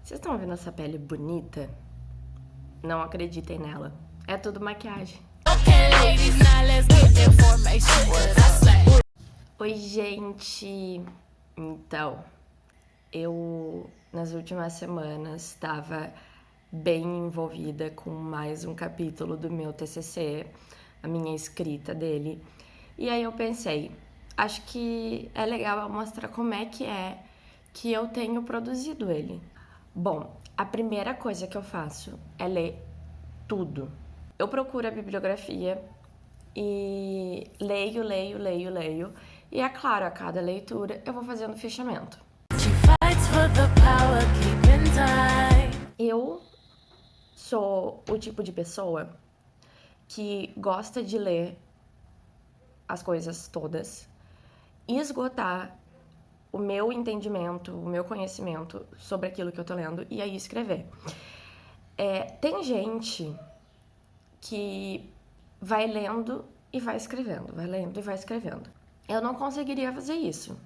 Vocês estão vendo essa pele bonita? Não acreditem nela. É tudo maquiagem. Oi, gente! Então, eu nas últimas semanas estava bem envolvida com mais um capítulo do meu TCC, a minha escrita dele. E aí eu pensei, acho que é legal eu mostrar como é que eu tenho produzido ele. Bom, a primeira coisa que eu faço é ler tudo. Eu procuro a bibliografia e leio. E é claro, a cada leitura eu vou fazendo fichamento. Eu sou o tipo de pessoa que gosta de ler as coisas todas e esgotar o meu entendimento, o meu conhecimento sobre aquilo que eu tô lendo e aí escrever. Tem gente que vai lendo e vai escrevendo, vai lendo e vai escrevendo. Eu não conseguiria fazer isso.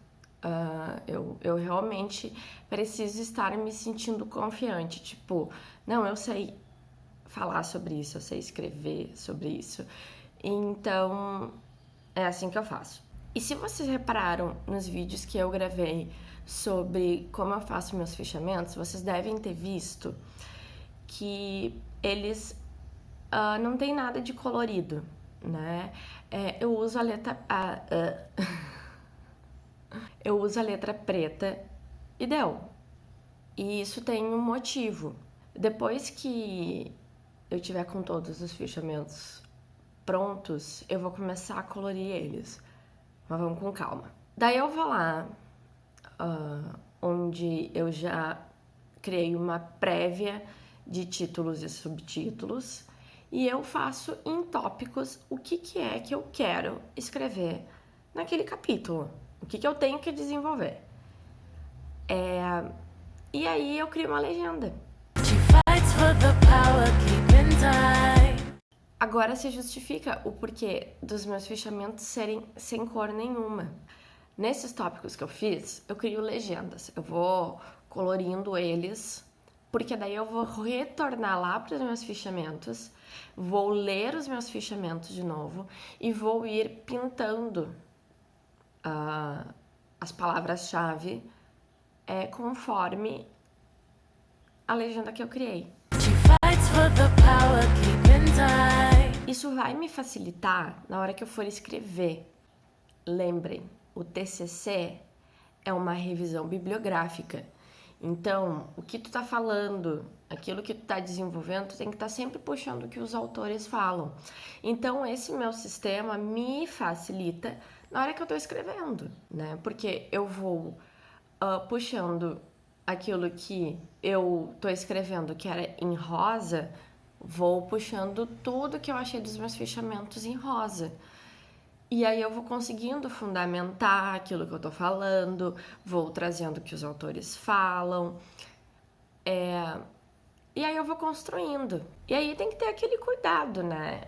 Eu realmente preciso estar me sentindo confiante. Tipo, não, eu sei falar sobre isso, eu sei escrever sobre isso. Então, é assim que eu faço. E se vocês repararam nos vídeos que eu gravei sobre como eu faço meus fichamentos, vocês devem ter visto que eles não tem nada de colorido, né? Eu uso a letra eu uso a letra preta e deu. E isso tem um motivo. Depois que eu tiver com todos os fichamentos prontos, eu vou começar a colorir eles. Mas vamos com calma. Daí eu vou lá, onde eu já criei uma prévia de títulos e subtítulos, e eu faço em tópicos o que é que eu quero escrever naquele capítulo, o que eu tenho que desenvolver. E aí eu crio uma legenda. Agora se justifica o porquê dos meus fichamentos serem sem cor nenhuma. Nesses tópicos que eu fiz, eu crio legendas. Eu vou colorindo eles, porque daí eu vou retornar lá para os meus fichamentos, vou ler os meus fichamentos de novo e vou ir pintando as palavras-chave conforme a legenda que eu criei. Isso vai me facilitar na hora que eu for escrever. Lembrem, o TCC é uma revisão bibliográfica. Então, o que tu tá falando, aquilo que tu tá desenvolvendo, tu tem que estar sempre puxando o que os autores falam. Então, esse meu sistema me facilita na hora que eu tô escrevendo, né? Porque eu vou puxando aquilo que eu tô escrevendo, que era em rosa, vou puxando tudo que eu achei dos meus fichamentos em rosa. E aí eu vou conseguindo fundamentar aquilo que eu tô falando, vou trazendo o que os autores falam, e aí eu vou construindo. E aí tem que ter aquele cuidado, né?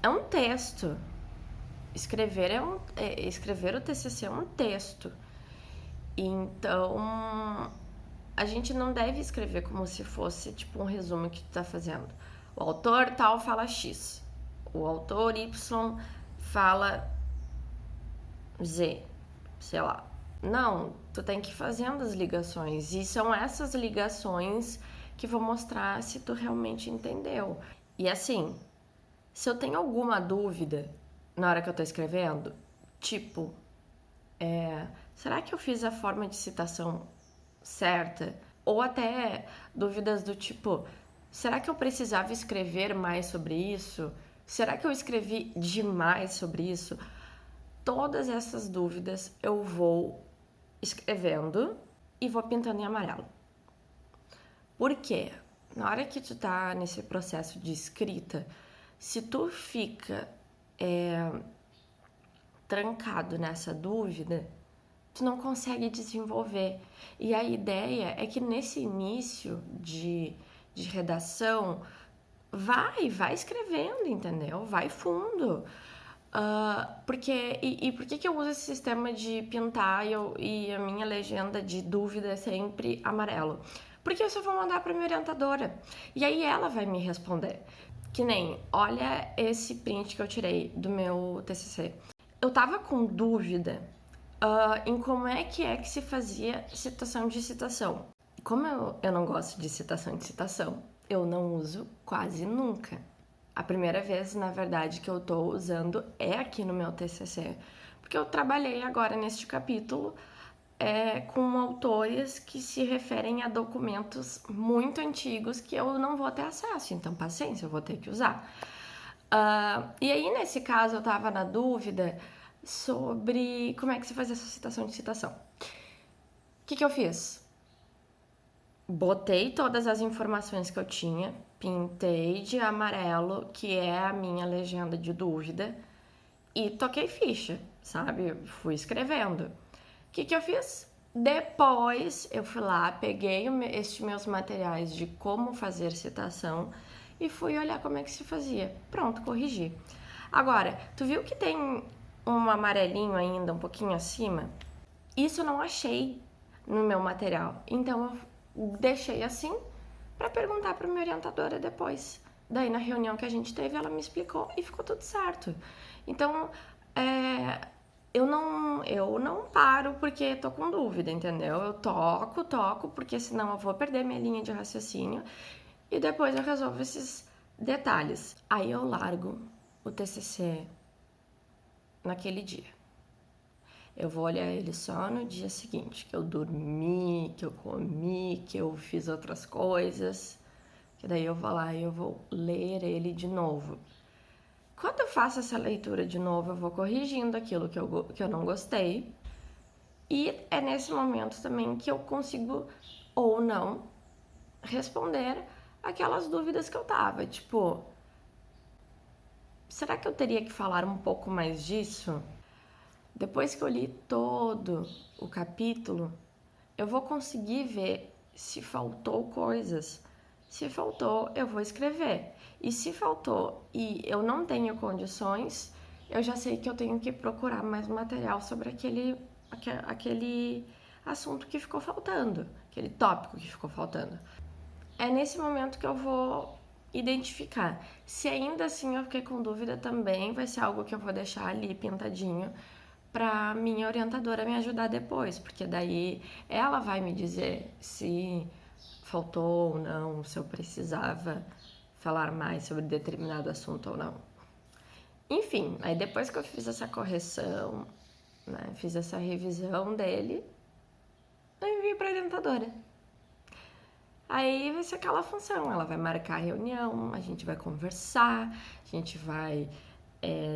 É um texto. Escrever o TCC é um texto. Então, a gente não deve escrever como se fosse tipo um resumo que tu tá fazendo. O autor tal fala X. O autor Y fala Z, sei lá. Não, tu tem que ir fazendo as ligações. E são essas ligações que vão mostrar se tu realmente entendeu. E assim, se eu tenho alguma dúvida na hora que eu tô escrevendo, tipo, será que eu fiz a forma de citação certa? Ou até dúvidas do tipo, será que eu precisava escrever mais sobre isso? Será que eu escrevi demais sobre isso? Todas essas dúvidas eu vou escrevendo e vou pintando em amarelo. Por quê? Na hora que tu tá nesse processo de escrita, se tu fica trancado nessa dúvida, tu não consegue desenvolver. E a ideia é que nesse início de redação, vai escrevendo, entendeu? Vai fundo. E por que eu uso esse sistema de pintar e a minha legenda de dúvida é sempre amarelo? Porque eu só vou mandar para minha orientadora e aí ela vai me responder. Que nem, olha esse print que eu tirei do meu TCC. Eu tava com dúvida em como é que se fazia citação de citação. Como eu não gosto de citação, eu não uso quase nunca. A primeira vez, na verdade, que eu tô usando é aqui no meu TCC, porque eu trabalhei agora neste capítulo com autores que se referem a documentos muito antigos que eu não vou ter acesso, então paciência, eu vou ter que usar. E aí, nesse caso, eu tava na dúvida sobre como é que se faz essa citação de citação. O que eu fiz? Botei todas as informações que eu tinha, pintei de amarelo, que é a minha legenda de dúvida, e toquei ficha, sabe? Fui escrevendo. O que eu fiz? Depois eu fui lá, peguei estes meus materiais de como fazer citação e fui olhar como é que se fazia. Pronto, corrigi. Agora, tu viu que tem um amarelinho ainda um pouquinho acima? Isso eu não achei no meu material. Então eu deixei assim para perguntar para minha orientadora depois. Daí na reunião que a gente teve, ela me explicou e ficou tudo certo. Então, eu não paro porque tô com dúvida, entendeu? Eu toco, porque senão eu vou perder minha linha de raciocínio e depois eu resolvo esses detalhes. Aí eu largo o TCC naquele dia. Eu vou olhar ele só no dia seguinte, que eu dormi, que eu comi, que eu fiz outras coisas, que daí eu vou lá e eu vou ler ele de novo. Quando eu faço essa leitura de novo, eu vou corrigindo aquilo que eu não gostei. E é nesse momento também que eu consigo, ou não, responder aquelas dúvidas que eu tava. Tipo, será que eu teria que falar um pouco mais disso? Depois que eu li todo o capítulo, eu vou conseguir ver se faltou coisas. Se faltou, eu vou escrever. E se faltou e eu não tenho condições, eu já sei que eu tenho que procurar mais material sobre aquele assunto que ficou faltando, aquele tópico que ficou faltando. É nesse momento que eu vou identificar. Se ainda assim eu fiquei com dúvida também, vai ser algo que eu vou deixar ali pintadinho para minha orientadora me ajudar depois, porque daí ela vai me dizer se faltou ou não, se eu precisava falar mais sobre determinado assunto ou não. Enfim, aí depois que eu fiz essa correção, né, fiz essa revisão dele, eu enviei para a orientadora. Aí vai ser aquela função, ela vai marcar a reunião, a gente vai conversar, a gente vai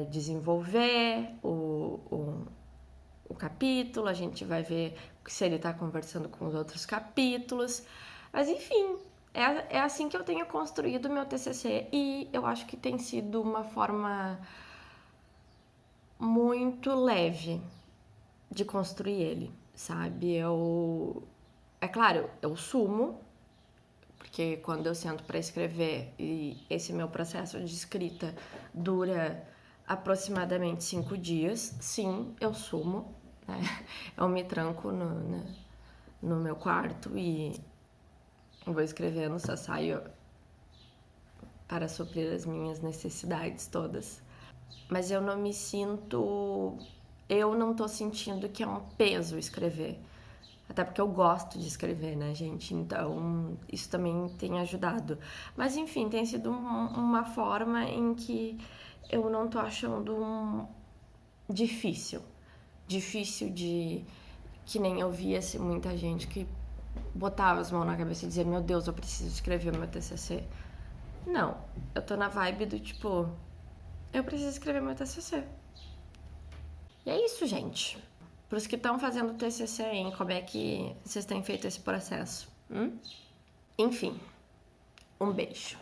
desenvolver o capítulo, a gente vai ver se ele está conversando com os outros capítulos. Mas enfim, é assim que eu tenho construído o meu TCC e eu acho que tem sido uma forma muito leve de construir ele, sabe? É claro, eu sumo, porque quando eu sento para escrever e esse meu processo de escrita dura aproximadamente 5 dias, sim, eu sumo, né? Eu me tranco no meu quarto e vou escrevendo, só saio para suprir as minhas necessidades todas. Mas eu não tô sentindo que é um peso escrever. Até porque eu gosto de escrever, né, gente? Então, isso também tem ajudado. Mas, enfim, tem sido uma forma em que eu não tô achando difícil. Difícil de... Que nem eu via muita gente que botava as mãos na cabeça e dizia: meu Deus, eu preciso escrever meu TCC. Não, eu tô na vibe do tipo... Eu preciso escrever meu TCC. E é isso, gente. Para os que estão fazendo TCC, hein? Como é que vocês têm feito esse processo? Enfim, um beijo.